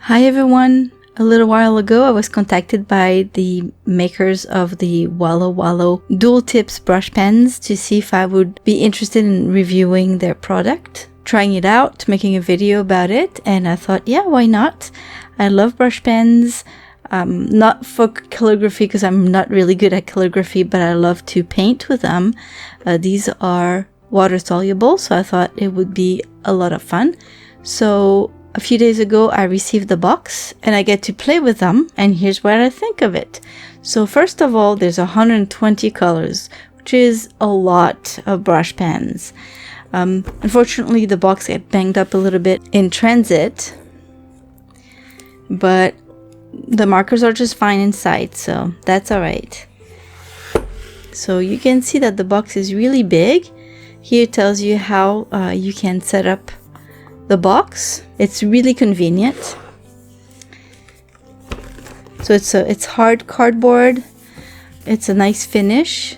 Hi everyone! A little while ago I was contacted by the makers of the Walowalo dual tips brush pens to see if I would be interested in reviewing their product, trying it out, making a video about it, and I thought, yeah, why not? I love brush pens, not for calligraphy because I'm not really good at calligraphy, but I love to paint with them. These are water soluble, so I thought it would be a lot of fun. So a few days ago I received the box and I get to play with them, and here's what I think of it. So first of all, there's 120 colors, which is a lot of brush pens. Unfortunately the box got banged up a little bit in transit, but the markers are just fine inside, so that's alright. So you can see that the box is really big. Here it tells you how you can set up the box. It's really convenient. So it's hard cardboard. It's a nice finish.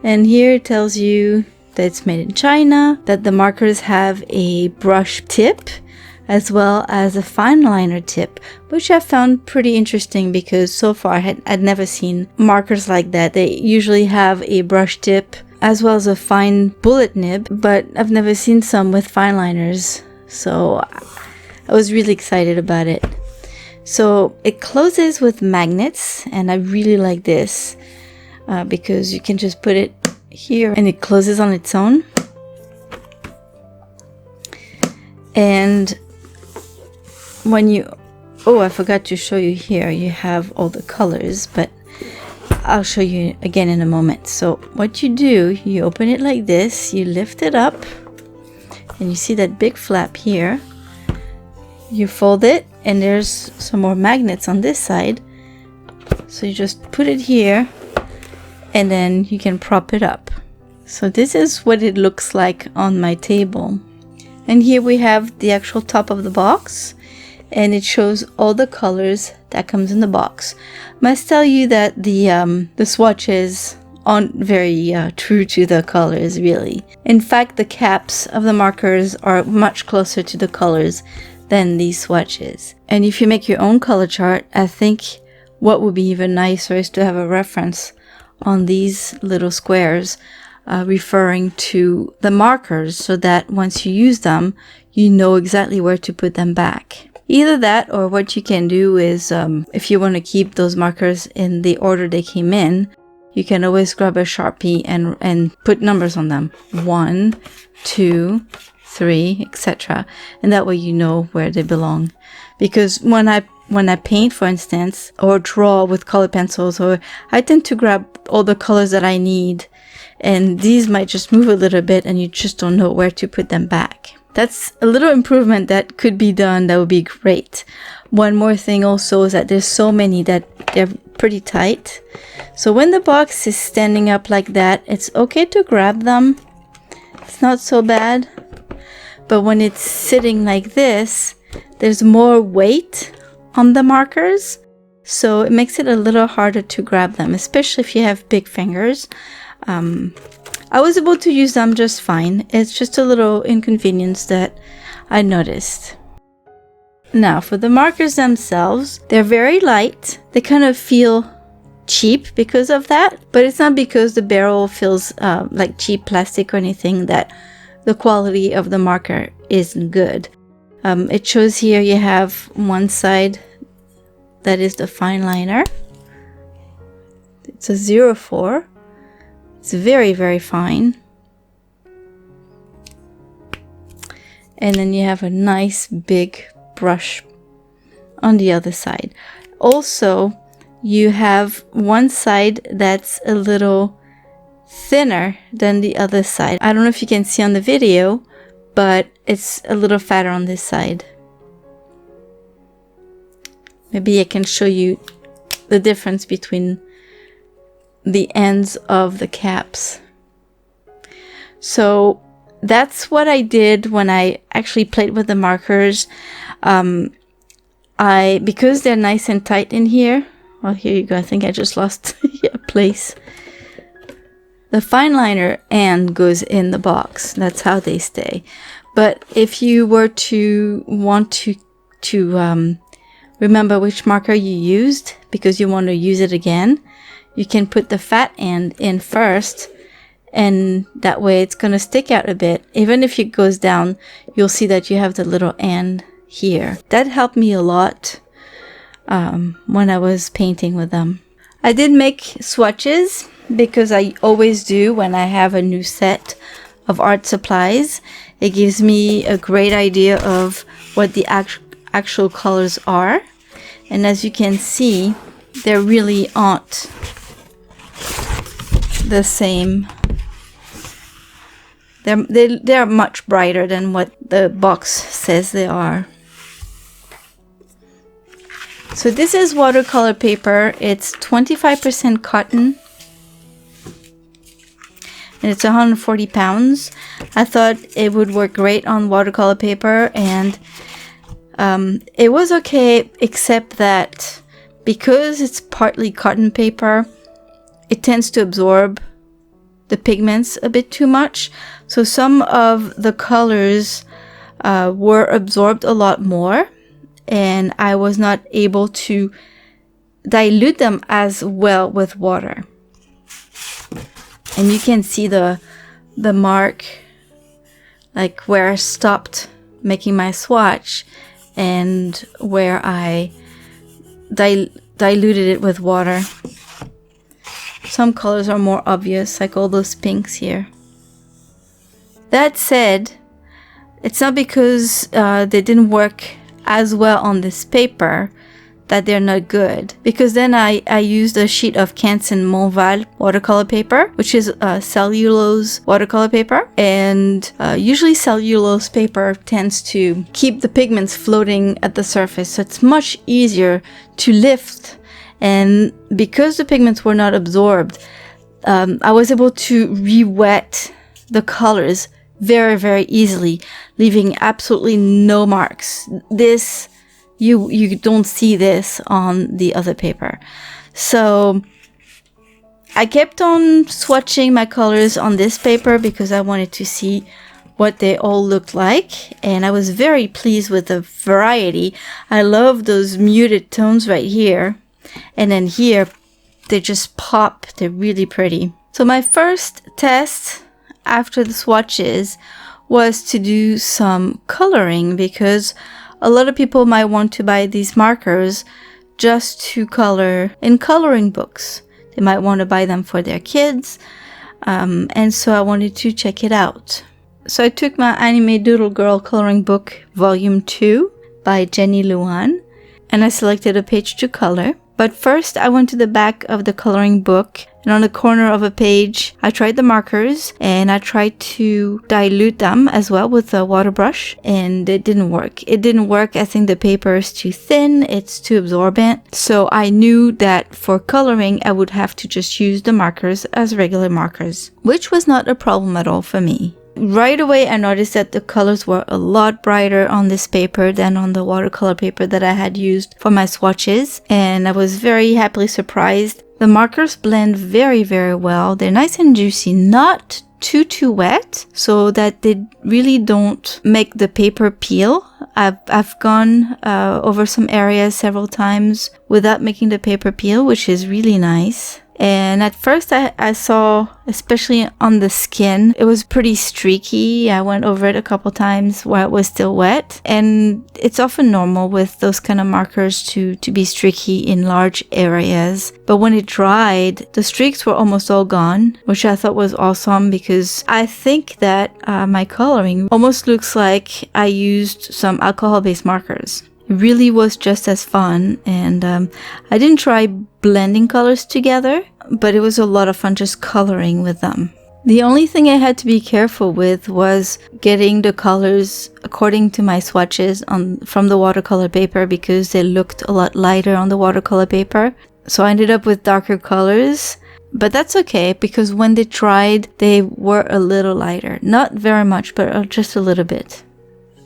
And here it tells you that it's made in China, that the markers have a brush tip as well as a fine liner tip, which I found pretty interesting because so far I'd never seen markers like that. They usually have a brush tip as well as a fine bullet nib, but I've never seen some with fine liners. So I was really excited about it. So it closes with magnets, and I really like this because you can just put it here and it closes on its own. And when you, I forgot to show you here, you have all the colors, but I'll show you again in a moment. So what you do, you open it like this, you lift it up, and you see that big flap here. You fold it, and there's some more magnets on this side. So you just put it here, and then you can prop it up. So this is what it looks like on my table. And here we have the actual top of the box, and it shows all the colors that comes in the box. Must tell you that the swatches aren't very true to the colors, really. In fact, the caps of the markers are much closer to the colors than these swatches. And if you make your own color chart, I think what would be even nicer is to have a reference on these little squares referring to the markers, so that once you use them, you know exactly where to put them back. Either that, or what you can do is, if you want to keep those markers in the order they came in, you can always grab a Sharpie and put numbers on them. 1, 2, 3, etc. And that way you know where they belong. Because when I paint, for instance, or draw with color pencils, or I tend to grab all the colors that I need, and these might just move a little bit and you just don't know where to put them back. That's a little improvement that could be done. That would be great. One more thing also is that there's so many that they're pretty tight. So when the box is standing up like that, it's okay to grab them. It's not so bad. But when it's sitting like this, there's more weight on the markers. So it makes it a little harder to grab them, especially if you have big fingers. I was able to use them just fine. It's just a little inconvenience that I noticed. Now for the markers themselves, they're very light. They kind of feel cheap because of that, but it's not because the barrel feels like cheap plastic or anything that the quality of the marker isn't good. It shows here you have one side that is the fine liner. It's a 04. It's very, very fine. And then you have a nice big brush on the other side. Also, you have one side that's a little thinner than the other side. I don't know if you can see on the video, but it's a little fatter on this side. Maybe I can show you the difference between the ends of the caps. So that's what I did when I actually played with the markers. Because they're nice and tight in here, well, here you go, I think I just lost a place. The fine liner and goes in the box. That's how they stay. But if you were to want to remember which marker you used because you want to use it again, you can put the fat end in first, and that way it's going to stick out a bit. Even if it goes down, you'll see that you have the little end here. That helped me a lot when I was painting with them. I did make swatches because I always do when I have a new set of art supplies. It gives me a great idea of what the actual colors are. And as you can see, they really aren't the same. They're much brighter than what the box says they are. So this is watercolor paper. It's 25% cotton. And it's 140 pounds. I thought it would work great on watercolor paper, and it was okay, except that because it's partly cotton paper, it tends to absorb the pigments a bit too much. So some of the colors were absorbed a lot more, and I was not able to dilute them as well with water. And you can see the mark, like where I stopped making my swatch and where I diluted it with water. Some colors are more obvious, like all those pinks here. That said, it's not because they didn't work as well on this paper that they're not good, because then I used a sheet of Canson Montval watercolor paper, which is cellulose watercolor paper, and usually cellulose paper tends to keep the pigments floating at the surface, so it's much easier to lift. And because the pigments were not absorbed, I was able to re-wet the colors very, very easily, leaving absolutely no marks. This, you don't see this on the other paper. So I kept on swatching my colors on this paper because I wanted to see what they all looked like, and I was very pleased with the variety. I love those muted tones right here, and then here they just pop. They're really pretty. So my first test after the swatches was to do some coloring, because a lot of people might want to buy these markers just to color in coloring books. They might want to buy them for their kids, and so I wanted to check it out. So I took my Anime Doodle Girl coloring book volume 2 by Jenny Luan, and I selected a page to color. But first I went to the back of the coloring book, and on the corner of a page I tried the markers, and I tried to dilute them as well with a water brush, and it didn't work. It didn't work. I think the paper is too thin, it's too absorbent. So I knew that for coloring I would have to just use the markers as regular markers, which was not a problem at all for me. Right away I noticed that the colors were a lot brighter on this paper than on the watercolor paper that I had used for my swatches, and I was very happily surprised. The markers blend very, very well. They're nice and juicy, not too wet, so that they really don't make the paper peel. I've gone over some areas several times without making the paper peel, which is really nice. And at first I saw, especially on the skin, it was pretty streaky. I went over it a couple times while it was still wet. And it's often normal with those kind of markers to be streaky in large areas. But when it dried, the streaks were almost all gone, which I thought was awesome, because I think that my coloring almost looks like I used some alcohol-based markers. It really was just as fun, and I didn't try blending colors together, but it was a lot of fun just coloring with them. The only thing I had to be careful with was getting the colors according to my swatches from the watercolor paper, because they looked a lot lighter on the watercolor paper. So I ended up with darker colors, but that's okay, because when they dried, they were a little lighter. Not very much, but just a little bit.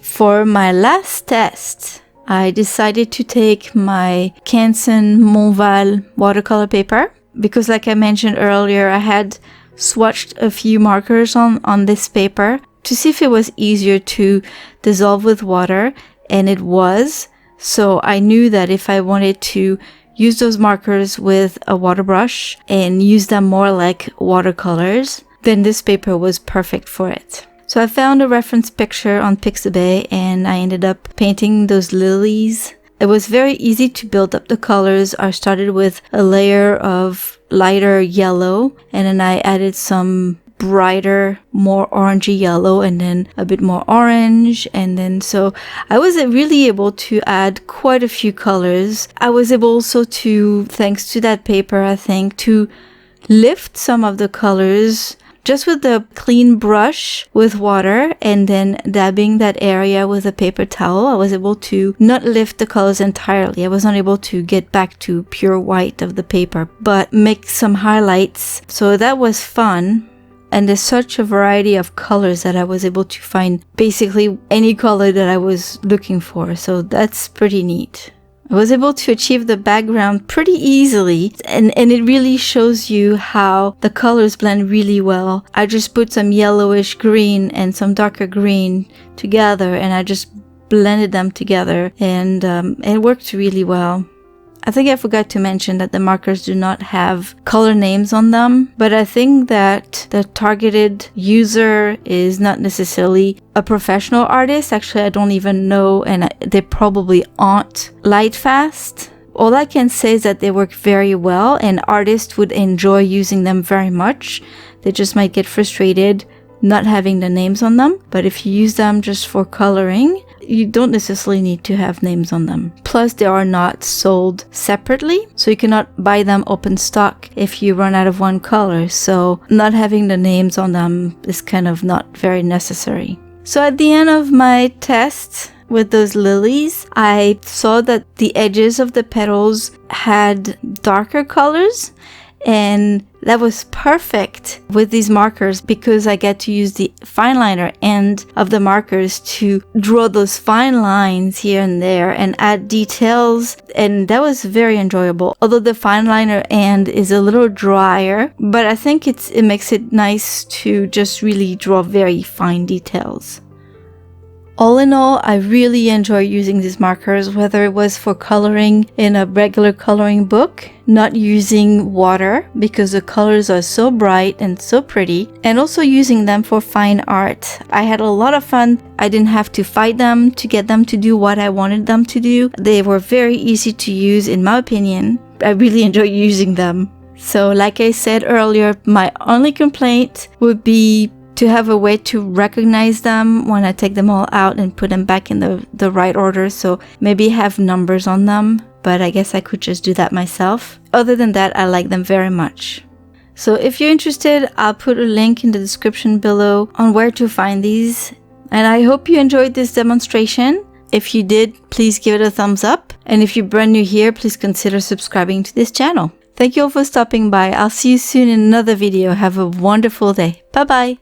For my last test, I decided to take my Canson Montval watercolor paper, because like I mentioned earlier, I had swatched a few markers on this paper to see if it was easier to dissolve with water, and it was. So I knew that if I wanted to use those markers with a water brush and use them more like watercolors, then this paper was perfect for it. So I found a reference picture on Pixabay and I ended up painting those lilies. It was very easy to build up the colors. I started with a layer of lighter yellow and then I added some brighter, more orangey yellow and then a bit more orange, and then so I was really able to add quite a few colors. I was able also to, thanks to that paper, I think, to lift some of the colors just with the clean brush with water and then dabbing that area with a paper towel. I was able to not lift the colors entirely. I was not able to get back to pure white of the paper, but make some highlights. So that was fun. And there's such a variety of colors that I was able to find basically any color that I was looking for. So that's pretty neat. I was able to achieve the background pretty easily, and it really shows you how the colors blend really well. I just put some yellowish green and some darker green together and I just blended them together, and it worked really well. I think I forgot to mention that the markers do not have color names on them, but I think that the targeted user is not necessarily a professional artist. Actually, I don't even know, and they probably aren't light fast. All I can say is that they work very well and artists would enjoy using them very much. They just might get frustrated not having the names on them, but if you use them just for coloring, you don't necessarily need to have names on them. Plus, they are not sold separately, so you cannot buy them open stock if you run out of one color. So not having the names on them is kind of not very necessary. So at the end of my test with those lilies, I saw that the edges of the petals had darker colors, and that was perfect with these markers because I get to use the fine liner end of the markers to draw those fine lines here and there and add details, and that was very enjoyable. Although the fine liner end is a little drier, but I think it makes it nice to just really draw very fine details. All in all, I really enjoy using these markers, whether it was for coloring in a regular coloring book, not using water because the colors are so bright and so pretty, and also using them for fine art. I had a lot of fun. I didn't have to fight them to get them to do what I wanted them to do. They were very easy to use, in my opinion. I really enjoy using them. So like I said earlier, my only complaint would be to have a way to recognize them when I take them all out and put them back in the right order. So maybe have numbers on them, but I guess I could just do that myself. Other than that, I like them very much. So if you're interested, I'll put a link in the description below on where to find these. And I hope you enjoyed this demonstration. If you did, please give it a thumbs up. And if you're brand new here, please consider subscribing to this channel. Thank you all for stopping by. I'll see you soon in another video. Have a wonderful day. Bye-bye.